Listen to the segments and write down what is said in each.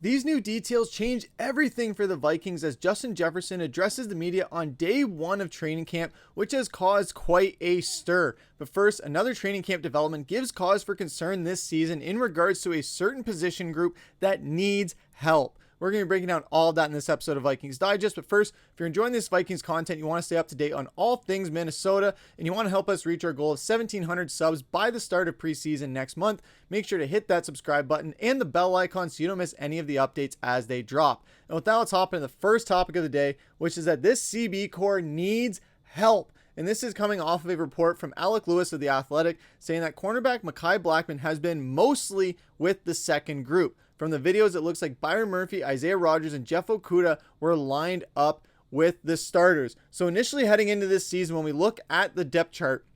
These new details change everything for the Vikings as Justin Jefferson addresses the media on day one of training camp, which has caused quite a stir. But first, another training camp development gives cause for concern this season in regards to a certain position group that needs help. We're going to be breaking down all of that in this episode of Vikings Digest. But first, if you're enjoying this Vikings content, you want to stay up to date on all things Minnesota, and you want to help us reach our goal of 1,700 subs by the start of preseason next month, make sure to hit that subscribe button and the bell icon so you don't miss any of the updates as they drop. And with that, let's hop into the first topic of the day, which is that this CB core needs help. And this is coming off of a report from Alec Lewis of The Athletic saying that cornerback Mekhi Blackmon has been mostly with the second group. From the videos, it looks like Byron Murphy, Isaiah Rodgers, and Jeff Okudah were lined up with the starters. So initially heading into this season, when we look at the depth chart,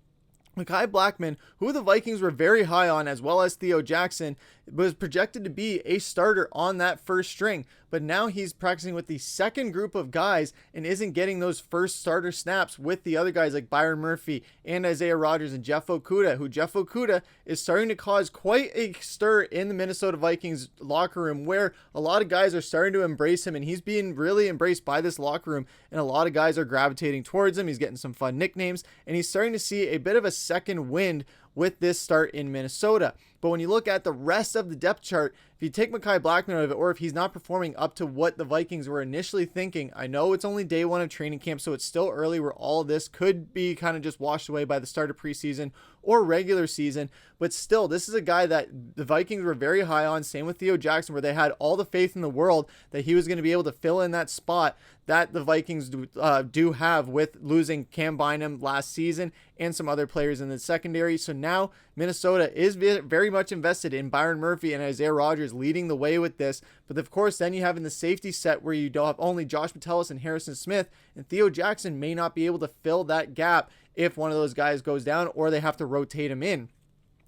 Mekhi Blackmon, who the Vikings were very high on, as well as Theo Jackson, was projected to be a starter on that first string. But now he's practicing with the second group of guys and isn't getting those first starter snaps with the other guys like Byron Murphy and Isaiah Rodgers and Jeff Okudah, who Jeff Okudah is starting to cause quite a stir in the Minnesota Vikings locker room, where a lot of guys are starting to embrace him, and he's being really embraced by this locker room, and a lot of guys are gravitating towards him. He's getting some fun nicknames, and he's starting to see a bit of a second wind with this start in Minnesota. But when you look at the rest of the depth chart, if you take Mekhi Blackmon out of it, or if he's not performing up to what the Vikings were initially thinking, I know it's only day one of training camp, so it's still early where all of this could be kind of just washed away by the start of preseason or regular season. But still, this is a guy that the Vikings were very high on, same with Theo Jackson, where they had all the faith in the world that he was going to be able to fill in that spot that the Vikings do have with losing Cam Bynum last season and some other players in the secondary. So now Minnesota is very much invested in Byron Murphy and Isaiah Rodgers leading the way with this. But of course, then you have in the safety set where you don't have only Josh Metellus and Harrison Smith, and Theo Jackson may not be able to fill that gap if one of those guys goes down or they have to rotate him in,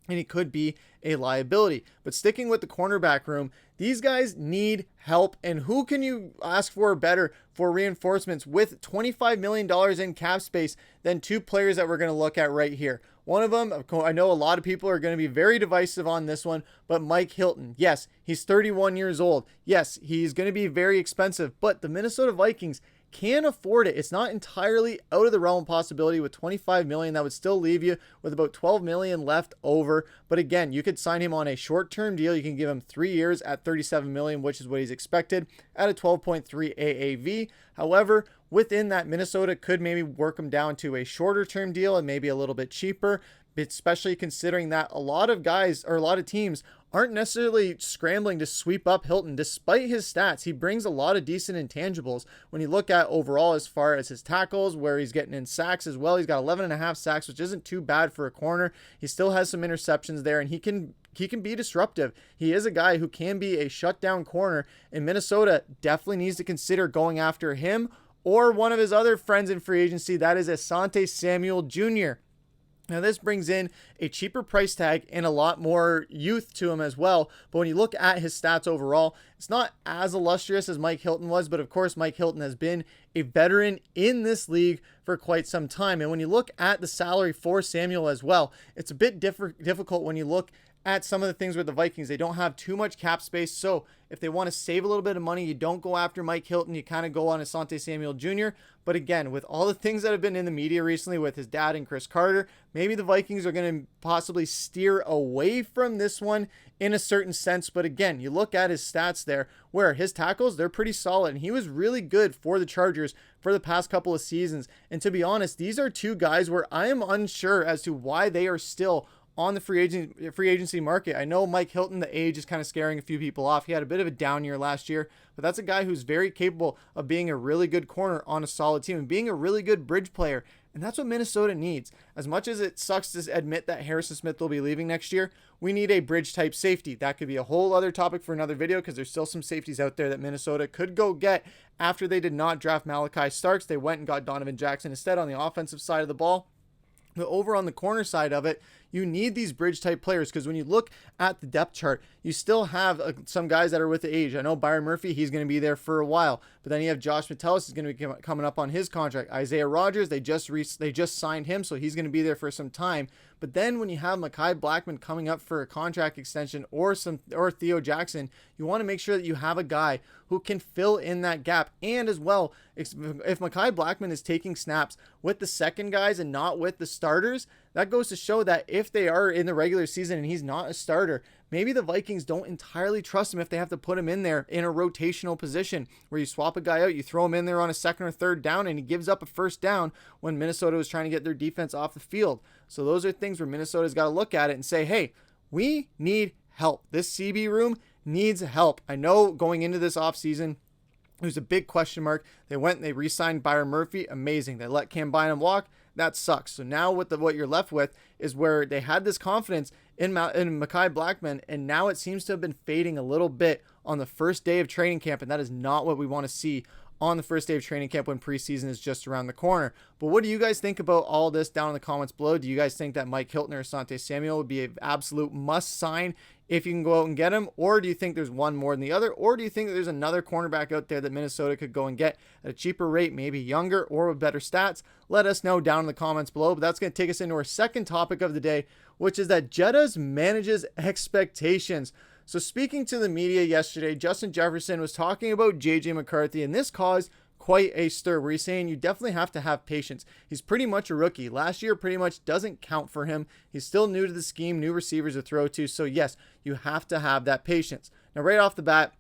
and he could be a liability. But sticking with the cornerback room, these guys need help, and who can you ask for better for reinforcements with $25 million in cap space than two players that we're going to look at right here. One of them, I know a lot of people are going to be very divisive on this one, but Mike Hilton. Yes, he's 31 years old. Yes, he's going to be very expensive, but the Minnesota Vikings can afford it. It's not entirely out of the realm of possibility with $25 million. That would still leave you with about $12 million left over. But again, you could sign him on a short-term deal. You can give him 3 years at $37 million, which is what he's expected at a 12.3 AAV. However, within that, Minnesota could maybe work him down to a shorter-term deal and maybe a little bit cheaper, especially considering that a lot of guys or a lot of teams aren't necessarily scrambling to sweep up Hilton. Despite his stats, he brings a lot of decent intangibles when you look at overall as far as his tackles, where he's getting in sacks as well. He's got 11.5 sacks, which isn't too bad for a corner. He still has some interceptions there, and he can be disruptive. He is a guy who can be a shutdown corner, and Minnesota definitely needs to consider going after him or one of his other friends in free agency, that is Asante Samuel Jr. Now, this brings in a cheaper price tag and a lot more youth to him as well. But when you look at his stats overall, it's not as illustrious as Mike Hilton was. But of course, Mike Hilton has been a veteran in this league for quite some time. And when you look at the salary for Samuel as well, it's a bit difficult when you look at some of the things with the Vikings. They don't have too much cap space. So if they want to save a little bit of money, you don't go after Mike Hilton. You kind of go on Asante Samuel Jr. But again, with all the things that have been in the media recently with his dad and Chris Carter, maybe the Vikings are going to possibly steer away from this one in a certain sense. But again, you look at his stats there, where his tackles, they're pretty solid. And he was really good for the Chargers for the past couple of seasons. And to be honest, these are two guys where I am unsure as to why they are still on the free agency market. I know Mike Hilton, the age is kind of scaring a few people off. He had a bit of a down year last year, but that's a guy who's very capable of being a really good corner on a solid team and being a really good bridge player. And that's what Minnesota needs. As much as it sucks to admit that Harrison Smith will be leaving next year, we need a bridge type safety. That could be a whole other topic for another video, because there's still some safeties out there that Minnesota could go get after they did not draft Malachi Starks. They went and got Donovan Jackson instead on the offensive side of the ball. But over on the corner side of it, you need these bridge type players, because when you look at the depth chart, you still have some guys that are with the age. I know Byron Murphy, he's going to be there for a while, but then you have Josh Metellus is going to be coming up on his contract. Isaiah Rodgers, they just signed him, so he's going to be there for some time. But then when you have Mekhi Blackmon coming up for a contract extension or Theo Jackson, you want to make sure that you have a guy who can fill in that gap. And as well, if Mekhi Blackmon is taking snaps with the second guys and not with the starters, that goes to show that if they are in the regular season and he's not a starter, maybe the Vikings don't entirely trust him if they have to put him in there in a rotational position where you swap a guy out, you throw him in there on a second or third down, and he gives up a first down when Minnesota was trying to get their defense off the field. So those are things where Minnesota's got to look at it and say, hey, we need help. This CB room needs help. I know going into this offseason, it was a big question mark. They went and they re-signed Byron Murphy. Amazing. They let Cam Bynum walk. That sucks. So now what you're left with is where they had this confidence in Mekhi Blackmon, and now it seems to have been fading a little bit on the first day of training camp, and that is not what we want to see on the first day of training camp when preseason is just around the corner. But what do you guys think about all this down in the comments below? Do you guys think that Mike Hilton or Asante Samuel would be an absolute must sign if you can go out and get him? Or do you think there's one more than the other? Or do you think that there's another cornerback out there that Minnesota could go and get at a cheaper rate, maybe younger or with better stats? Let us know down in the comments below. But that's going to take us into our second topic of the day, which is that Jettas manages expectations. So speaking to the media yesterday, Justin Jefferson was talking about J.J. McCarthy, and this caused quite a stir where he's saying you definitely have to have patience. He's pretty much a rookie. Last year pretty much doesn't count for him. He's still new to the scheme, new receivers to throw to. So yes, you have to have that patience. Now right off the bat,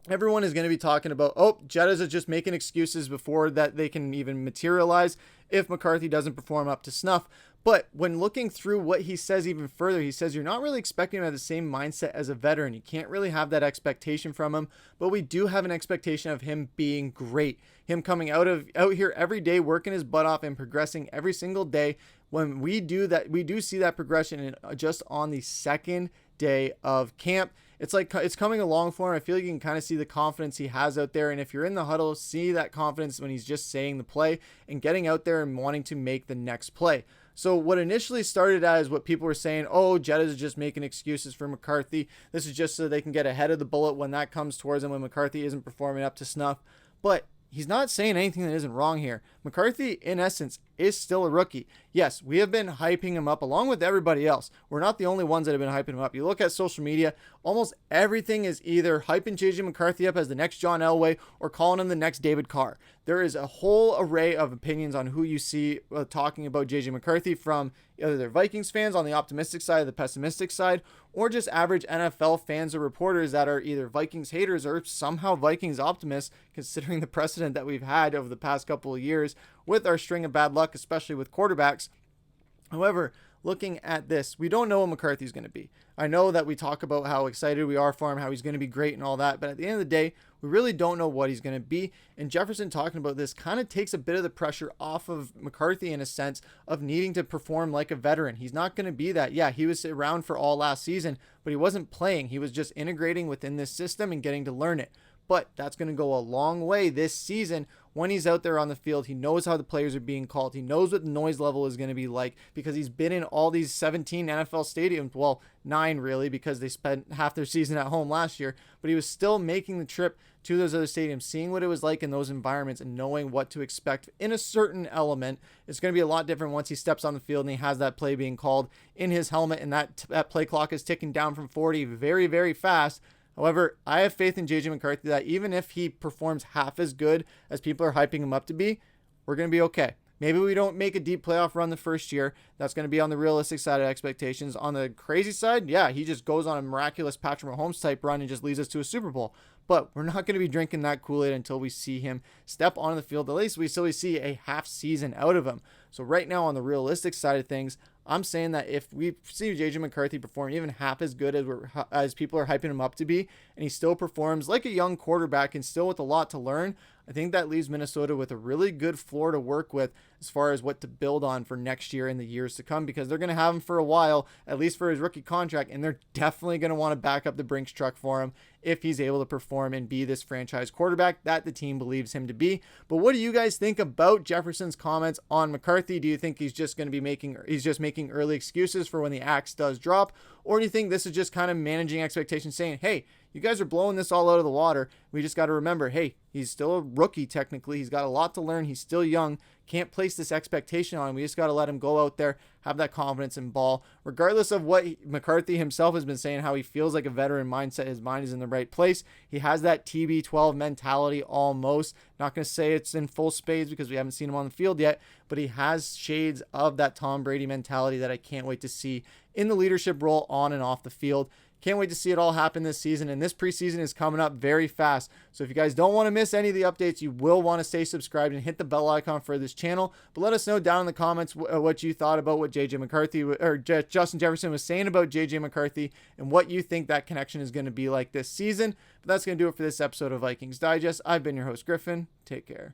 everyone is going to be talking about, Jettas are just making excuses before that they can even materialize if McCarthy doesn't perform up to snuff. But when looking through what he says even further, he says you're not really expecting him to have the same mindset as a veteran. You can't really have that expectation from him, but we do have an expectation of him being great. Him coming out here every day, working his butt off and progressing every single day. When we do that, we do see that progression just on the second day of camp. It's like it's coming along for him. I feel like you can kind of see the confidence he has out there. And if you're in the huddle, see that confidence when he's just saying the play and getting out there and wanting to make the next play. So what initially started as what people were saying, Jettas is just making excuses for McCarthy. This is just so they can get ahead of the bullet when that comes towards them, when McCarthy isn't performing up to snuff. But he's not saying anything that isn't wrong here. McCarthy, in essence, is still a rookie. Yes, we have been hyping him up along with everybody else. We're not the only ones that have been hyping him up. You look at social media, almost everything is either hyping JJ McCarthy up as the next John Elway or calling him the next David Carr. There is a whole array of opinions on who you see talking about JJ McCarthy, from either they're Vikings fans on the optimistic side or the pessimistic side, or just average NFL fans or reporters that are either Vikings haters or somehow Vikings optimists, considering the precedent that we've had over the past couple of years with our string of bad luck, especially with quarterbacks. However, looking at this, we don't know what McCarthy's going to be. I know that we talk about how excited we are for him, how he's going to be great and all that, but at the end of the day, we really don't know what he's going to be. And Jefferson talking about this kind of takes a bit of the pressure off of McCarthy in a sense of needing to perform like a veteran. He's not going to be that. Yeah, he was around for all last season, but he wasn't playing. He was just integrating within this system and getting to learn it. But that's going to go a long way this season. When he's out there on the field, he knows how the players are being called. He knows what the noise level is going to be like because he's been in all these 17 NFL stadiums. Well, 9 really, because they spent half their season at home last year. But he was still making the trip to those other stadiums, seeing what it was like in those environments and knowing what to expect in a certain element. It's going to be a lot different once he steps on the field and he has that play being called in his helmet, and that play clock is ticking down from 40 very, very fast. However, I have faith in J.J. McCarthy that even if he performs half as good as people are hyping him up to be, we're going to be okay. Maybe we don't make a deep playoff run the first year. That's going to be on the realistic side of expectations. On the crazy side, yeah, he just goes on a miraculous Patrick Mahomes type run and just leads us to a Super Bowl. But we're not going to be drinking that Kool-Aid until we see him step on the field. At least we see a half season out of him. So right now, on the realistic side of things, I'm saying that if we see J.J. McCarthy perform even half as good as people are hyping him up to be, and he still performs like a young quarterback and still with a lot to learn, I think that leaves Minnesota with a really good floor to work with as far as what to build on for next year and the years to come, because they're going to have him for a while, at least for his rookie contract, and they're definitely going to want to back up the Brinks truck for him if he's able to perform and be this franchise quarterback that the team believes him to be. But what do you guys think about Jefferson's comments on McCarthy? Do you think he's just making early excuses for when the axe does drop, or do you think this is just kind of managing expectations, saying, hey, you guys are blowing this all out of the water. We just got to remember, hey, he's still a rookie technically. He's got a lot to learn. He's still young. Can't place this expectation on him. We just got to let him go out there, have that confidence in ball. Regardless of what McCarthy himself has been saying, how he feels like a veteran mindset, his mind is in the right place. He has that TB12 mentality almost. Not going to say it's in full spades because we haven't seen him on the field yet, but he has shades of that Tom Brady mentality that I can't wait to see in the leadership role on and off the field. Can't wait to see it all happen this season, and this preseason is coming up very fast. So if you guys don't want to miss any of the updates, you will want to stay subscribed and hit the bell icon for this channel. But let us know down in the comments what you thought about what JJ McCarthy or Justin Jefferson was saying about JJ McCarthy and what you think that connection is going to be like this season. But that's going to do it for this episode of Vikings Digest. I've been your host, Griffen. Take care.